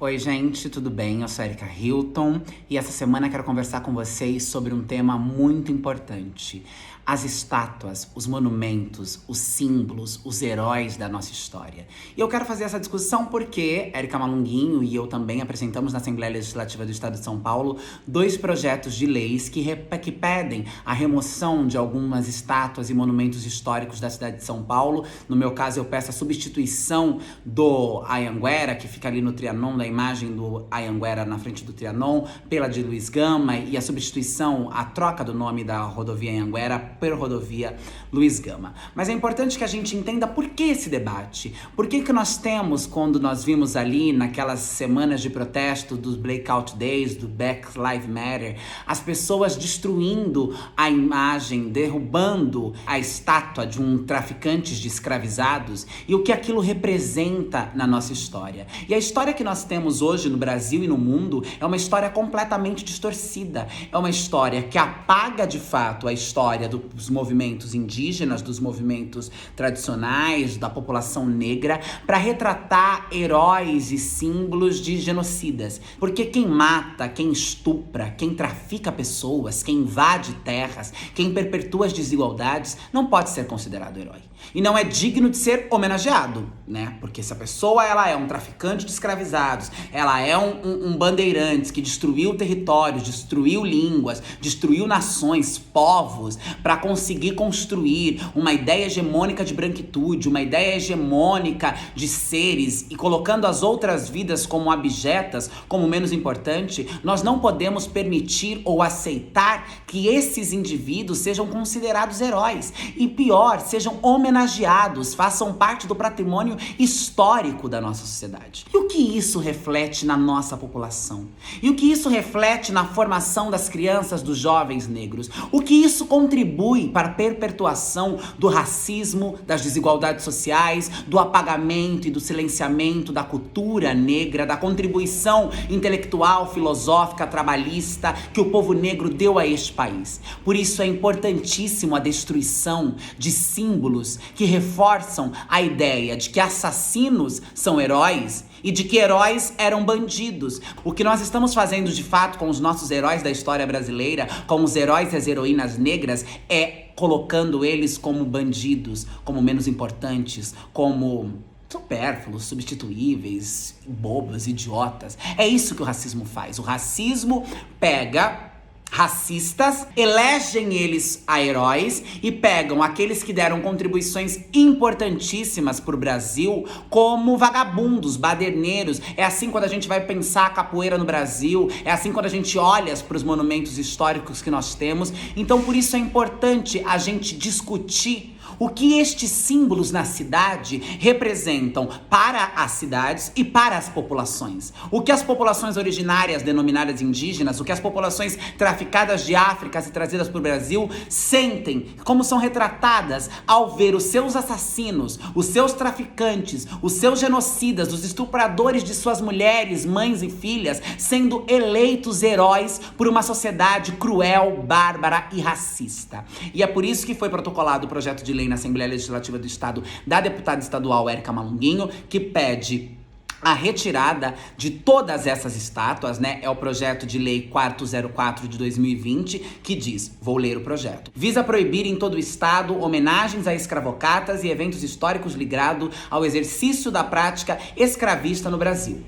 Oi gente, tudo bem? Eu sou a Erika Hilton e essa semana quero conversar com vocês sobre um tema muito importante. As estátuas, os monumentos, os símbolos, os heróis da nossa história. E eu quero fazer essa discussão porque Érica Malunguinho e eu também apresentamos na Assembleia Legislativa do Estado de São Paulo 2 projetos de leis que pedem a remoção de algumas estátuas e monumentos históricos da cidade de São Paulo. No meu caso, eu peço a substituição do Anhanguera, que fica ali no Trianon, da imagem do Anhanguera na frente do Trianon, pela de Luiz Gama, e a substituição, a troca do nome da rodovia Anhanguera por rodovia Luiz Gama. Mas é importante que a gente entenda por que esse debate. Por que nós temos, quando nós vimos ali naquelas semanas de protesto dos Blackout Days, do Black Lives Matter, as pessoas destruindo a imagem, derrubando a estátua de um traficante de escravizados e o que aquilo representa na nossa história. E a história que nós temos hoje no Brasil e no mundo é uma história completamente distorcida. É uma história que apaga de fato a história dos movimentos indígenas, dos movimentos tradicionais, da população negra, para retratar heróis e símbolos de genocidas. Porque quem mata, quem estupra, quem trafica pessoas, quem invade terras, quem perpetua as desigualdades, não pode ser considerado herói. E não é digno de ser homenageado, né? Porque se a pessoa ela é um traficante de escravizados, ela é um bandeirante que destruiu territórios, destruiu línguas, destruiu nações, povos, para conseguir construir uma ideia hegemônica de branquitude, uma ideia hegemônica de seres e colocando as outras vidas como abjetas, como menos importante, nós não podemos permitir ou aceitar que esses indivíduos sejam considerados heróis e pior, sejam homenageados, façam parte do patrimônio histórico da nossa sociedade. E o que isso reflete na nossa população? E o que isso reflete na formação das crianças, dos jovens negros? O que isso contribui para a perpetuação do racismo, das desigualdades sociais, do apagamento e do silenciamento da cultura negra, da contribuição intelectual, filosófica, trabalhista que o povo negro deu a este país? Por isso é importantíssimo a destruição de símbolos que reforçam a ideia de que assassinos são heróis e de que heróis eram bandidos. O que nós estamos fazendo de fato com os nossos heróis da história brasileira, com os heróis e as heroínas negras, é colocando eles como bandidos, como menos importantes, como supérfluos, substituíveis, bobos, idiotas. É isso que o racismo faz. O racismo pega racistas, elegem eles a heróis e pegam aqueles que deram contribuições importantíssimas para o Brasil como vagabundos, baderneiros. É assim quando a gente vai pensar a capoeira no Brasil, é assim quando a gente olha para os monumentos históricos que nós temos. Então por isso é importante a gente discutir o que estes símbolos na cidade representam para as cidades e para as populações. O que as populações originárias, denominadas indígenas, o que as populações traficadas de África e trazidas para o Brasil sentem, como são retratadas ao ver os seus assassinos, os seus traficantes, os seus genocidas, os estupradores de suas mulheres, mães e filhas sendo eleitos heróis por uma sociedade cruel, bárbara e racista. E é por isso que foi protocolado o projeto de lei na Assembleia Legislativa do Estado da deputada estadual Érica Malunguinho, que pede a retirada de todas essas estátuas, né? É o projeto de lei 404 de 2020, que diz, vou ler o projeto. Visa proibir em todo o estado homenagens a escravocatas e eventos históricos ligados ao exercício da prática escravista no Brasil.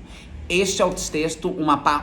Este é o texto,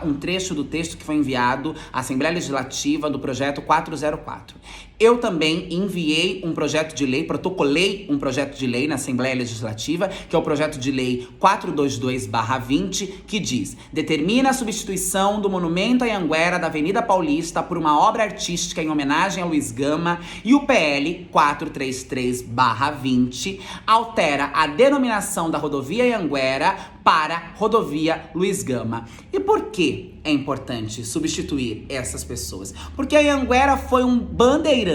um trecho do texto que foi enviado à Assembleia Legislativa do projeto 404. Eu também enviei um projeto de lei, protocolei um projeto de lei na Assembleia Legislativa, que é o projeto de lei 422/20, que diz: determina a substituição do monumento Anhanguera da Avenida Paulista por uma obra artística em homenagem a Luiz Gama, e o PL 433/20 altera a denominação da rodovia Anhanguera para rodovia Luiz Gama. E por que é importante substituir essas pessoas? Porque a Anhanguera foi um bandeirantes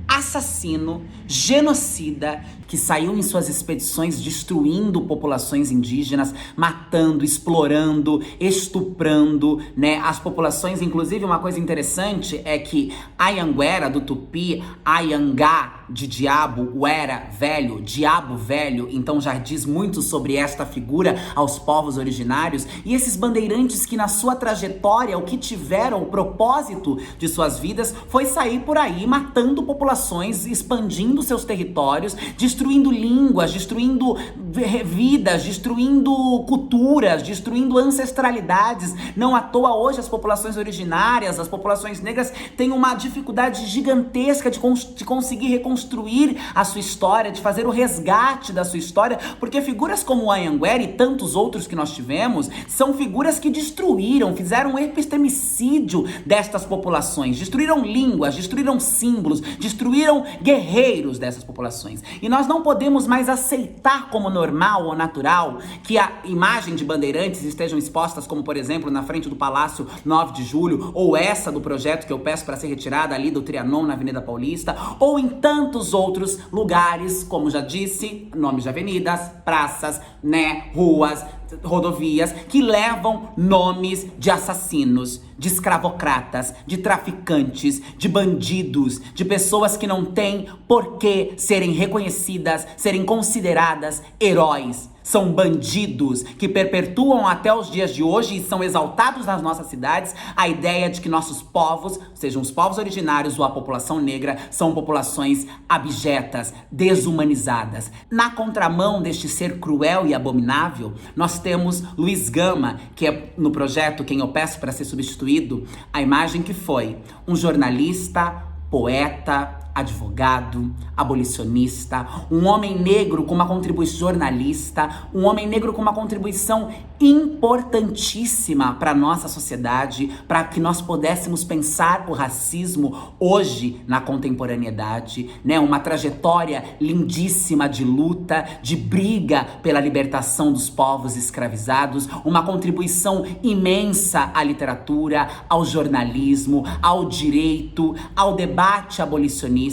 assassino, genocida, que saiu em suas expedições destruindo populações indígenas, matando, explorando, estuprando, né, as populações. Inclusive, uma coisa interessante é que Anhanguera, do Tupi, Anhangá, de diabo, o era velho, diabo velho, então já diz muito sobre esta figura aos povos originários, e esses bandeirantes que na sua trajetória, o que tiveram, o propósito de suas vidas foi sair por aí matando populações, expandindo seus territórios, destruindo línguas, destruindo vidas, destruindo culturas, destruindo ancestralidades. Não à toa hoje as populações originárias, as populações negras têm uma dificuldade gigantesca de conseguir reconstruir a sua história, de fazer o resgate da sua história, porque figuras como o Anhanguera e tantos outros que nós tivemos são figuras que destruíram, fizeram um epistemicídio destas populações, destruíram línguas, destruíram símbolos, destruíram guerreiros dessas populações. E nós não podemos mais aceitar como normal ou natural que a imagem de bandeirantes estejam expostas, como por exemplo na frente do Palácio 9 de Julho, ou essa do projeto que eu peço para ser retirada ali do Trianon na Avenida Paulista, ou em tantos outros lugares, como já disse, nomes de avenidas, praças, ruas, rodovias, que levam nomes de assassinos, de escravocratas, de traficantes, de bandidos, de pessoas que não têm por que serem reconhecidas, serem consideradas heróis. São bandidos que perpetuam até os dias de hoje e são exaltados nas nossas cidades a ideia de que nossos povos, sejam os povos originários ou a população negra, são populações abjetas, desumanizadas. Na contramão deste ser cruel e abominável, nós temos Luiz Gama, que é no projeto Quem Eu Peço para Ser Substituído, a imagem que foi um jornalista, poeta, advogado, abolicionista, um homem negro com uma contribuição jornalista, um homem negro com uma contribuição importantíssima para a nossa sociedade, para que nós pudéssemos pensar o racismo hoje na contemporaneidade, uma trajetória lindíssima de luta, de briga pela libertação dos povos escravizados, uma contribuição imensa à literatura, ao jornalismo, ao direito, ao debate abolicionista.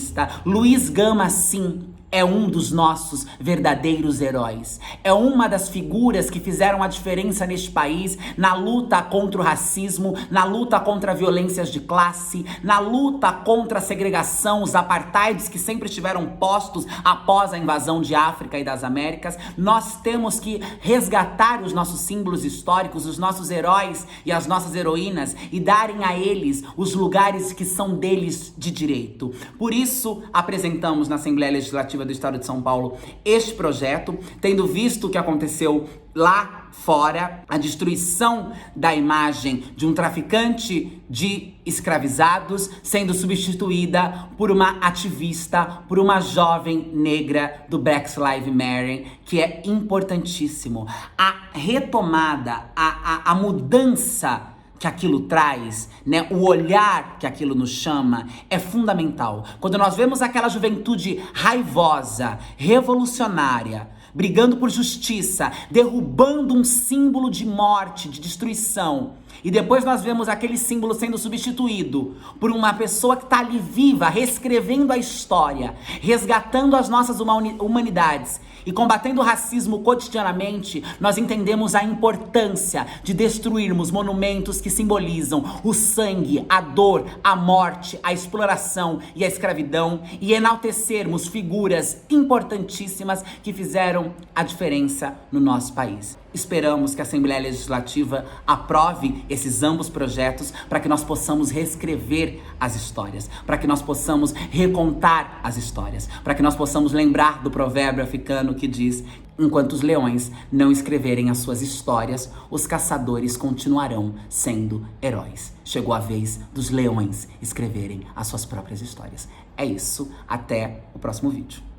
Luiz Gama, sim, é um dos nossos verdadeiros heróis. É uma das figuras que fizeram a diferença neste país na luta contra o racismo, na luta contra violências de classe, na luta contra a segregação, os apartheids que sempre estiveram postos após a invasão de África e das Américas. Nós temos que resgatar os nossos símbolos históricos, os nossos heróis e as nossas heroínas e darem a eles os lugares que são deles de direito. Por isso, apresentamos na Assembleia Legislativa do Estado de São Paulo este projeto, tendo visto o que aconteceu lá fora, a destruição da imagem de um traficante de escravizados sendo substituída por uma ativista, por uma jovem negra do Black Lives Matter, que é importantíssimo. A retomada, a mudança que aquilo traz, o olhar que aquilo nos chama, é fundamental. Quando nós vemos aquela juventude raivosa, revolucionária, brigando por justiça, derrubando um símbolo de morte, de destruição, e depois nós vemos aquele símbolo sendo substituído por uma pessoa que está ali viva, reescrevendo a história, resgatando as nossas humanidades e combatendo o racismo cotidianamente, nós entendemos a importância de destruirmos monumentos que simbolizam o sangue, a dor, a morte, a exploração e a escravidão e enaltecermos figuras importantíssimas que fizeram a diferença no nosso país. Esperamos que a Assembleia Legislativa aprove esses ambos projetos para que nós possamos reescrever as histórias, para que nós possamos recontar as histórias, para que nós possamos lembrar do provérbio africano que diz: enquanto os leões não escreverem as suas histórias, os caçadores continuarão sendo heróis. Chegou a vez dos leões escreverem as suas próprias histórias. É isso, até o próximo vídeo.